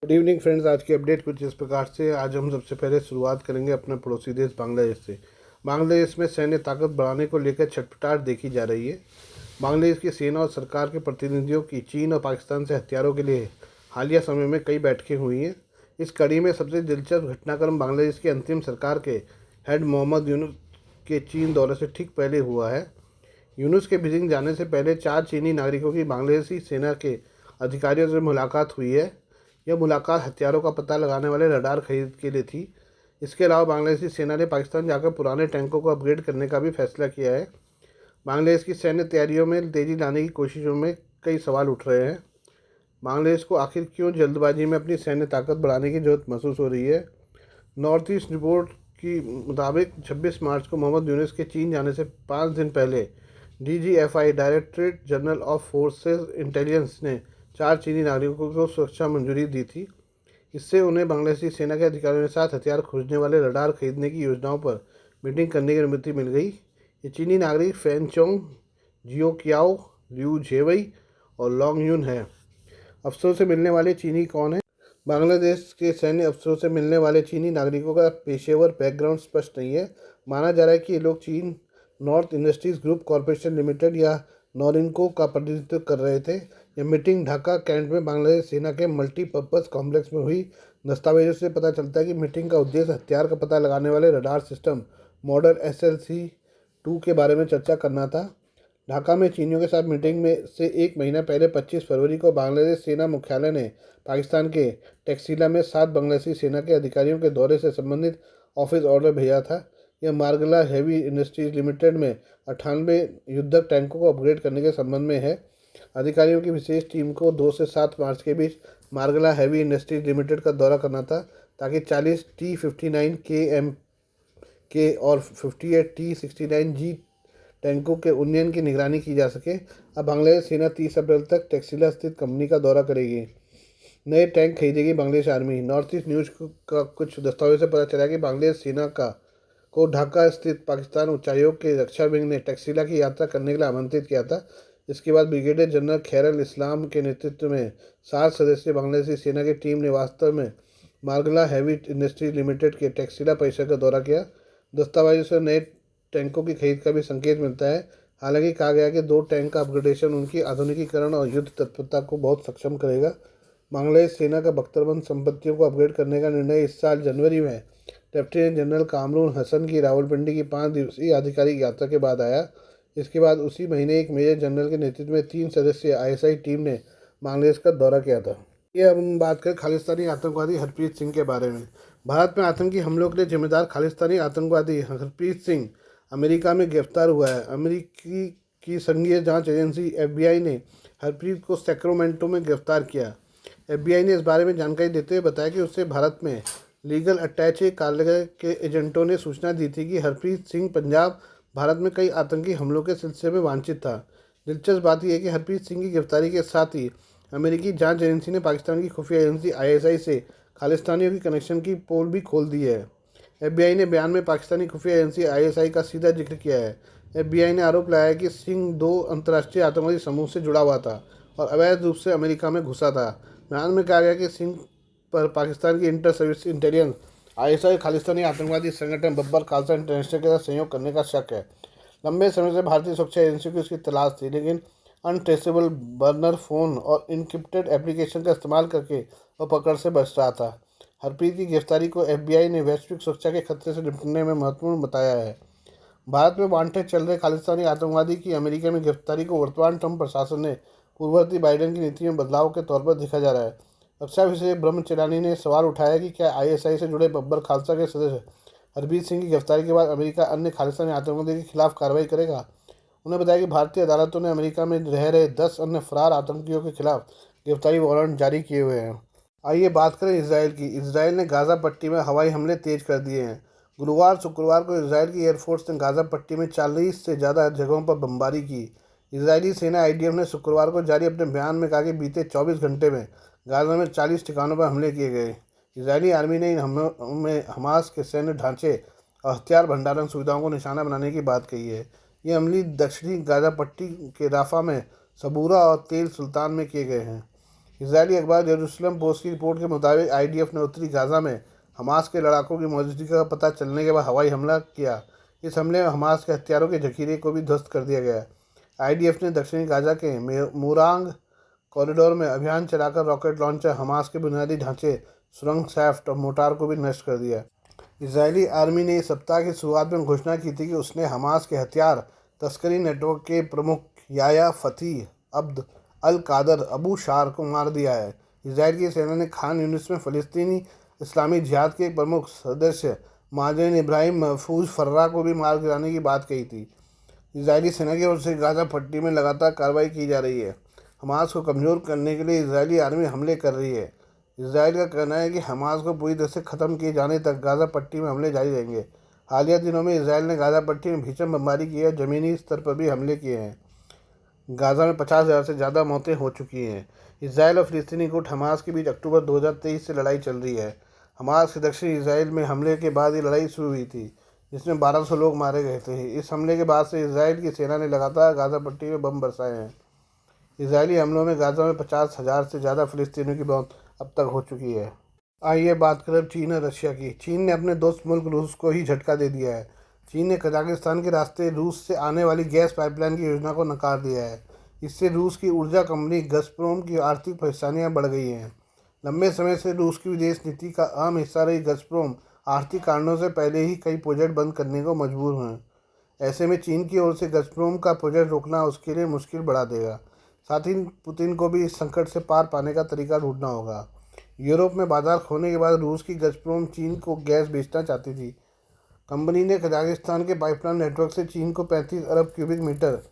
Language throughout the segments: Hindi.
Good evening friends. आज की अपडेट कुछ इस प्रकार से। आज हम सबसे पहले शुरुआत करेंगे अपने पड़ोसी देश बांग्लादेश से। बांग्लादेश में सैन्य ताकत बढ़ाने को लेकर छटपटाहट देखी जा रही है। बांग्लादेश की सेना और सरकार के प्रतिनिधियों की चीन और पाकिस्तान से हथियारों के लिए हालिया समय में कई बैठकें हुई हैं। इस कड़ी में सबसे दिलचस्प घटनाक्रम बांग्लादेश की अंतिम सरकार के हेड मोहम्मद यूनुस के चीन दौरे से ठीक पहले हुआ है। यूनुस के बीजिंग जाने से पहले 4 चीनी नागरिकों की बांग्लादेशी सेना के अधिकारियों से मुलाकात हुई है। यह मुलाकात हथियारों का पता लगाने वाले रडार खरीद के लिए थी। इसके अलावा बांग्लादेशी सेना ने पाकिस्तान जाकर पुराने टैंकों को अपग्रेड करने का भी फैसला किया है। बांग्लादेश की सैन्य तैयारियों में तेजी लाने की कोशिशों में कई सवाल उठ रहे हैं। बांग्लादेश को आखिर क्यों जल्दबाजी में अपनी सैन्य ताकत बढ़ाने की जरूरत महसूस हो रही है? नॉर्थ ईस्ट रिपोर्ट के मुताबिक 26 मार्च को मोहम्मद यूनुस के चीन जाने से 5 दिन पहले DGFI directorate general of forces intelligence ने 4 चीनी नागरिकों को सुरक्षा मंजूरी दी थी। इससे उन्हें बांग्लादेशी सेना के अधिकारियों के साथ हथियार खोजने वाले रडार खरीदने की योजनाओं पर मीटिंग करने की अनुमति मिल गई। ये चीनी नागरिक फैनचोंग, जियोक्याओ, लिू झेवई और लॉन्ग यून है। अफसरों से मिलने वाले चीनी कौन है? बांग्लादेश के सैन्य अफसरों से मिलने वाले चीनी नागरिकों का पेशेवर बैकग्राउंड स्पष्ट नहीं है। माना जा रहा है कि ये लोग चीन north industries group corporation limited या नॉरिनको का प्रतिनिधित्व कर रहे थे। यह मीटिंग ढाका कैंट में बांग्लादेश सेना के मल्टीपर्पज़ कॉम्प्लेक्स में हुई। दस्तावेजों से पता चलता है कि मीटिंग का उद्देश्य हथियार का पता लगाने वाले रडार सिस्टम मॉडल SLC-2 के बारे में चर्चा करना था। ढाका में चीनियों के साथ मीटिंग में से एक महीना पहले 25 फरवरी को बांग्लादेश सेना मुख्यालय ने पाकिस्तान के टैक्सीला में 7 बांग्लादेशी सेना के अधिकारियों के दौरे से संबंधित ऑफिस ऑर्डर भेजा था। यह मार्गला हैवी इंडस्ट्रीज लिमिटेड में 98 युद्धक टैंकों को अपग्रेड करने के संबंध में है। अधिकारियों की विशेष टीम को 2 से 7 मार्च के बीच मार्गला हैवी इंडस्ट्रीज लिमिटेड का दौरा करना था ताकि 40 T-59 के और 58 T-69G टैंकों के उन्नयन की निगरानी की जा सके। अब बांग्लादेश सेना 30 अप्रैल तक टैक्सीला स्थित कंपनी का दौरा करेगी। नए टैंक खरीदेगी Bangladesh army. North east news का कुछ दस्तावेज से पता चला कि बांग्लादेश सेना को ढाका स्थित पाकिस्तान उच्चायोग के रक्षा विंग ने टैक्सीला की यात्रा करने के लिए आमंत्रित किया था। इसके बाद ब्रिगेडियर जनरल खैरल इस्लाम के नेतृत्व में 7 सदस्यीय बांग्लादेशी सेना की टीम ने वास्तव में मार्गला हैवी इंडस्ट्रीज लिमिटेड के टैक्सीला परिसर का दौरा किया। दस्तावेजों से नए टैंकों की खरीद का भी संकेत मिलता है। हालांकि कहा गया कि 2 टैंक का अपग्रेडेशन उनकी आधुनिकीकरण और युद्ध तत्परता को बहुत सक्षम करेगा। बांग्लादेश सेना का बख्तरबंद संपत्तियों को अपग्रेड करने का निर्णय इस साल जनवरी में लेफ्टिनेंट जनरल कामरून हसन की रावलपिंडी की 5 दिवसीय आधिकारिक यात्रा के बाद आया। इसके बाद उसी महीने एक मेजर जनरल के नेतृत्व में 3 सदस्यीय ISI टीम ने बांग्लादेश का दौरा किया था। ये अब हम बात करें खालिस्तानी आतंकवादी हरप्रीत सिंह के बारे में। भारत में आतंकी हमलों के लिए जिम्मेदार खालिस्तानी आतंकवादी हरप्रीत सिंह अमेरिका में गिरफ्तार हुआ है। अमेरिकी की संघीय जांच एजेंसी FBI ने हरप्रीत को सैक्रामेंटो में गिरफ्तार किया। FBI ने इस बारे में जानकारी देते हुए बताया कि उससे भारत में लीगल अटैचे कार्यालय के एजेंटों ने सूचना दी थी कि हरप्रीत सिंह पंजाब भारत में कई आतंकी हमलों के सिलसिले में वांछित था। दिलचस्प बात यह है कि हरप्रीत सिंह की गिरफ्तारी के साथ ही अमेरिकी जांच एजेंसी ने पाकिस्तान की खुफिया एजेंसी ISI से खालिस्तानियों की कनेक्शन की पोल भी खोल दी है। FBI ने बयान में पाकिस्तानी खुफिया एजेंसी ISI का सीधा जिक्र किया है। FBI ने आरोप लगाया कि सिंह 2 अंतर्राष्ट्रीय आतंकवादी समूह से जुड़ा हुआ था और अवैध रूप से अमेरिका में घुसा था। बयान में कहा गया कि सिंह पर पाकिस्तान की inter service intelligence ISI Khalistani आतंकवादी संगठन बब्बर खालसा इंटरनेशनल के साथ सहयोग करने का शक है। लंबे समय से भारतीय सुरक्षा एजेंसियों की उसकी तलाश थी, लेकिन अनट्रेसेबल बर्नर फ़ोन और इनक्रिप्टेड एप्लीकेशन का इस्तेमाल करके वह पकड़ से बच रहा था। हरप्रीत की गिरफ्तारी को FBI ने वैश्विक सुरक्षा के खतरे से निपटने में महत्वपूर्ण बताया है। भारत में वांटेड चल रहे खालिस्तानी आतंकवादी की अमेरिका में गिरफ्तारी को वर्तमान ट्रंप प्रशासन ने पूर्ववर्ती बाइडेन की नीति में बदलाव के तौर पर देखा जा रहा है। रक्षा विशेषज्ञ ब्रह्म चिरानी ने सवाल उठाया कि क्या ISI से जुड़े बब्बर खालसा के सदस्य हरप्रीत सिंह की गिरफ्तारी के बाद अमेरिका अन्य खालिस्तानी आतंकवादियों के खिलाफ कार्रवाई करेगा। उन्होंने बताया कि भारतीय अदालतों ने अमेरिका में रह रहे 10 अन्य फरार आतंकियों के खिलाफ गिरफ्तारी वारंट जारी किए हुए हैं। आइए बात करें इसराइल की। इसराइल ने गाज़ा पट्टी में हवाई हमले तेज कर दिए हैं। गुरुवार शुक्रवार को इसराइल की एयरफोर्स ने गाज़ा पट्टी में 40 से ज़्यादा जगहों पर बमबारी की। इसराइली सेना IDF ने शुक्रवार को जारी अपने बयान में कहा कि बीते 24 घंटे में गाज़ा में 40 ठिकानों पर हमले किए गए। इसराइली आर्मी ने इन हमलों में हमास के सैन्य ढांचे और हथियार भंडारण सुविधाओं को निशाना बनाने की बात कही है। ये हमले दक्षिणी गाज़ा पट्टी के राफा में सबूरा और तेल सुल्तान में किए गए हैं। इजरायली अखबार जेरूसलम पोस्ट की रिपोर्ट के मुताबिक IDF ने उत्तरी गाज़ा में हमास के लड़ाकों की मौजूदगी का पता चलने के बाद हवाई हमला किया। इस हमले में हमास के हथियारों के जखीरे को भी ध्वस्त कर दिया गया। IDF ने दक्षिणी गाज़ा के मोरांग कॉरिडोर में अभियान चलाकर रॉकेट लॉन्चर, हमास के बुनियादी ढांचे, सुरंग शाफ्ट और मोर्टार को भी नष्ट कर दिया। इजरायली आर्मी ने इस सप्ताह की शुरुआत में घोषणा की थी कि उसने हमास के हथियार तस्करी नेटवर्क के प्रमुख याया फतीह अब्द अल कादर अबू शार को मार दिया है। इजरायल की सेना ने खान यूनिस में फ़लस्तीनी इस्लामी जिहाद के एक प्रमुख सदस्य माजिन इब्राहिम महफूज फर्रा को भी मार गिराने की बात कही थी। इजरायली सेना की ओर से गाज़ा पट्टी में लगातार कार्रवाई की जा रही है। हमास को कमज़ोर करने के लिए इजरायली आर्मी हमले कर रही है। इजरायल का कहना है कि हमास को पूरी तरह से ख़त्म किए जाने तक गाज़ा पट्टी में हमले जारी रहेंगे। हालिया दिनों में इजरायल ने गाज़ा पट्टी में भीषण बमबारी की है, ज़मीनी स्तर पर भी हमले किए हैं। गाज़ा में 50,000 से ज़्यादा मौतें हो चुकी हैं। इजरायल और फ़िलिस्तीनी गुट हमास के बीच अक्टूबर 2023 से लड़ाई चल रही है। हमास के दक्षिणी इजराइल में हमले के बाद ये लड़ाई शुरू हुई थी, जिसमें 1200 लोग मारे गए थे। इस हमले के बाद से इजराइल की सेना ने लगातार गाज़ा पट्टी में बम बरसाए हैं। इजरायली हमलों में गाज़ा में 50,000 से ज़्यादा फ़िलिस्तीनियों की मौत अब तक हो चुकी है। आइए बात करें चीन और रशिया की। चीन ने अपने दोस्त मुल्क रूस को ही झटका दे दिया है। चीन ने कजाकिस्तान के रास्ते रूस से आने वाली गैस पाइपलाइन की योजना को नकार दिया है। इससे रूस की ऊर्जा कंपनी गज़प्रोम की आर्थिक परेशानियां बढ़ गई हैं। लंबे समय से रूस की विदेश नीति का अहम हिस्सा रही गज़प्रोम आर्थिक कारणों से पहले ही कई प्रोजेक्ट बंद करने को मजबूर हैं। ऐसे में चीन की ओर से गज़प्रोम का प्रोजेक्ट रोकना उसके लिए मुश्किल बढ़ा देगा। साथ ही पुतिन को भी इस संकट से पार पाने का तरीका ढूंढना होगा। यूरोप में बाजार खोने के बाद रूस की गज़प्रोम चीन को गैस बेचना चाहती थी। कंपनी ने कजाकिस्तान के पाइपलाइन नेटवर्क से चीन को 35 अरब क्यूबिक मीटर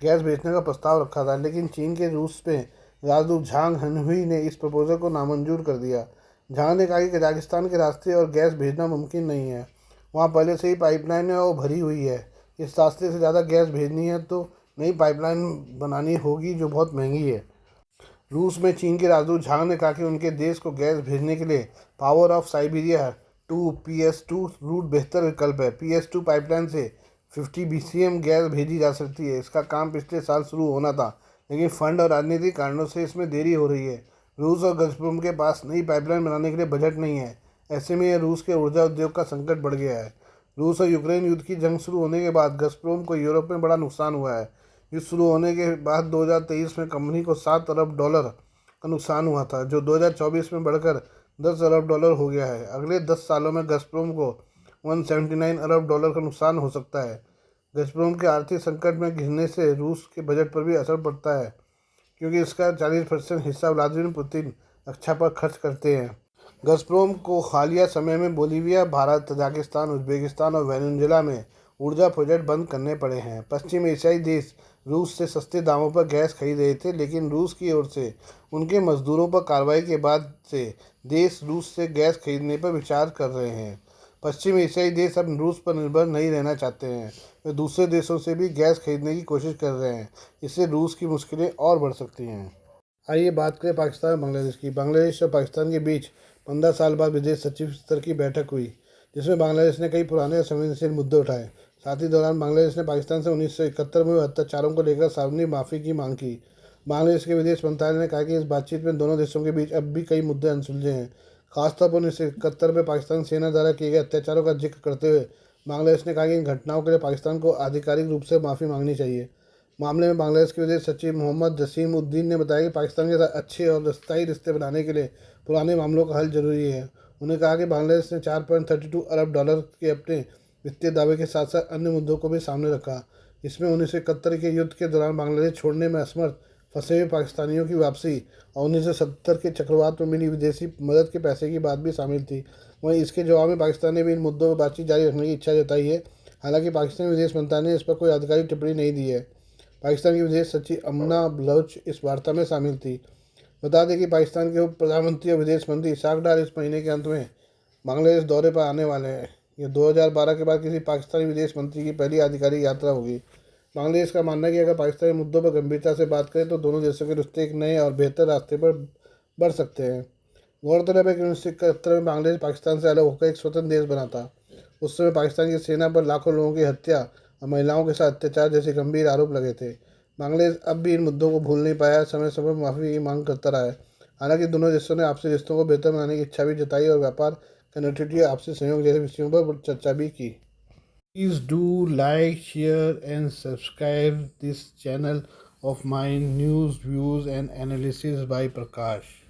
गैस बेचने का प्रस्ताव रखा था, लेकिन चीन के रूस में राजदूत झांग हनहुई ने इस प्रपोजल को नामंजूर कर दिया। झांग ने कहा कि कजाकिस्तान के रास्ते और गैस भेजना मुमकिन नहीं है। वहाँ पहले से ही पाइपलाइन है और भरी हुई है। इस रास्ते से ज़्यादा गैस भेजनी है तो नई पाइपलाइन बनानी होगी, जो बहुत महंगी है। रूस में चीन के राजदूत झांग ने कहा कि उनके देश को गैस भेजने के लिए power of Siberia 2 PS2 root बेहतर विकल्प है। PS2 पाइपलाइन से 50 BCM गैस भेजी जा सकती है। इसका काम पिछले साल शुरू होना था, लेकिन फंड और राजनीतिक कारणों से इसमें देरी हो रही है। रूस और गज़प्रोम के पास नई पाइपलाइन बनाने के लिए बजट नहीं है। ऐसे में यह रूस के ऊर्जा उद्योग का संकट बढ़ गया है। रूस और यूक्रेन युद्ध की जंग शुरू होने के बाद गज़प्रोम को यूरोप में बड़ा नुकसान हुआ है। युद्ध शुरू होने के बाद 2023 में कंपनी को $7 अरब का नुकसान हुआ था, जो 2024 में बढ़कर $10 अरब हो गया है। अगले 10 सालों में गज़प्रोम को $179 अरब का नुकसान हो सकता है। गज़प्रोम के आर्थिक संकट में घिरने से रूस के बजट पर भी असर पड़ता है, क्योंकि इसका 40% हिस्सा व्लादिमीर पुतिन रक्षा पर खर्च करते हैं। गज़प्रोम को हालिया समय में बोलीविया, भारत, तजाकिस्तान, उज़्बेकिस्तान और वेनेजुएला में ऊर्जा प्रोजेक्ट बंद करने पड़े हैं। पश्चिम एशियाई देश रूस से सस्ते दामों पर गैस खरीद रहे थे, लेकिन रूस की ओर से उनके मजदूरों पर कार्रवाई के बाद से देश रूस से गैस खरीदने पर विचार कर रहे हैं। पश्चिम एशियाई देश अब रूस पर निर्भर नहीं रहना चाहते हैं। वे दूसरे देशों से भी गैस खरीदने की कोशिश कर रहे हैं। इससे रूस की मुश्किलें और बढ़ सकती हैं। आइए बात करें पाकिस्तान और बांग्लादेश की। बांग्लादेश और पाकिस्तान के बीच 15 साल बाद विदेश सचिव स्तर की बैठक हुई, जिसमें बांग्लादेश ने कई पुराने और संवेदनशील मुद्दे उठाए। साथ ही दौरान बांग्लादेश ने पाकिस्तान से 1971 में अत्याचारों को लेकर सार्वजनिक माफ़ी की मांग की। बांग्लादेश के विदेश मंत्रालय ने कहा कि इस बातचीत में दोनों देशों के बीच अब भी कई मुद्दे अनसुलझे हैं। खासतौर पर 1971 में पाकिस्तान सेना द्वारा किए गए अत्याचारों का जिक्र करते हुए बांग्लादेश ने कहा कि इन घटनाओं के लिए पाकिस्तान को आधिकारिक रूप से माफ़ी मांगनी चाहिए। मामले में बांग्लादेश के विदेश सचिव मोहम्मद जसीम उद्दीन ने बताया कि पाकिस्तान के साथ अच्छे और स्थायी रिश्ते बनाने के लिए पुराने मामलों का हल जरूरी है। उन्होंने कहा कि बांग्लादेश ने $4.32 अरब के अपने वित्तीय दावे के साथ साथ अन्य मुद्दों को भी सामने रखा। इसमें 1971 के युद्ध के दौरान बांग्लादेश छोड़ने में असमर्थ फंसे हुए पाकिस्तानियों की वापसी और 1970 के चक्रवात में मिली विदेशी मदद के पैसे की बात भी शामिल थी। वहीं इसके जवाब में पाकिस्तान ने भी इन मुद्दों पर बातचीत जारी रखने की इच्छा जताई है। हालांकि पाकिस्तानी विदेश मंत्रालय ने इस पर कोई आधिकारिक टिप्पणी नहीं दी है। पाकिस्तान की विदेश सचिव अमना बलोच इस वार्ता में शामिल थी। बता दें कि पाकिस्तान के उप प्रधानमंत्री और विदेश मंत्री इसाक डार इस महीने के अंत में बांग्लादेश दौरे पर आने वाले हैं। यह 2012 के बाद किसी पाकिस्तानी विदेश मंत्री की पहली आधिकारिक यात्रा होगी। बांग्लादेश का मानना है कि अगर पाकिस्तानी मुद्दों पर गंभीरता से बात करें तो दोनों देशों के रिश्ते एक नए और बेहतर रास्ते पर बढ़ सकते हैं। गौरतलब है कि 1971 में बांग्लादेश पाकिस्तान से अलग होकर एक स्वतंत्र देश बना था। उस समय पाकिस्तान की सेना पर लाखों लोगों की हत्या और महिलाओं के साथ अत्याचार जैसे गंभीर आरोप लगे थे। बांग्लादेश अब भी इन मुद्दों को भूल नहीं पाया, समय समय पर माफ़ी की मांग करता रहा है। हालांकि दोनों देशों ने आपसी रिश्तों को बेहतर बनाने की इच्छा भी जताई और व्यापार, कनेक्टिविटी, आपसी सहयोग जैसे विषयों पर चर्चा भी की। Please do like, share, and subscribe this channel of mine, news, views, and analysis by Prakash.